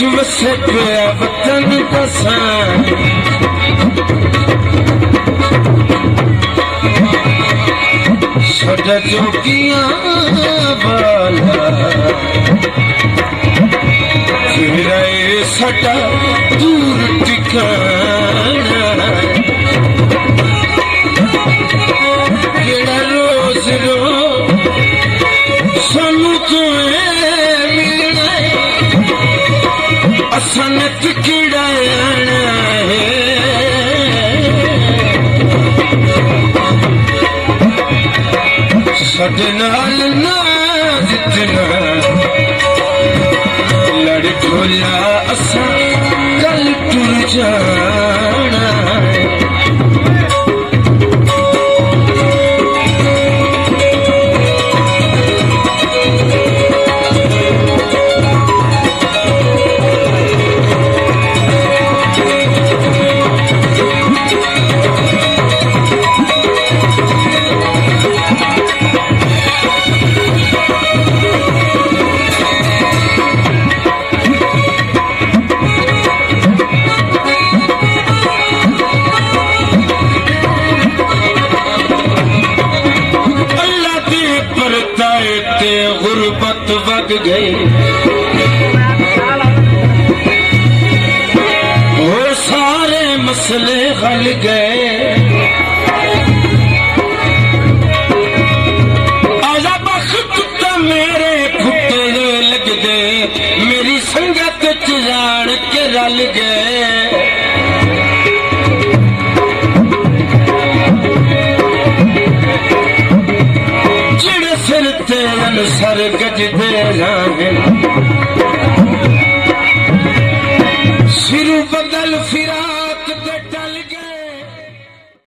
वसे पिया वतन दसा साडा जोगियां वाला तेरा ए साडा दूर ठिकाना केड़ा रोज रो सानू तो मिलना असन किड़ा आना है साडे नाल ना जितना लड़ खोला असा कल टुर जाना गुरबत वग गई वो सारे मसले हल गए आजा बख्त तो मेरे फुटे लग गए मेरी संगत च जान के रल गए सर गज दे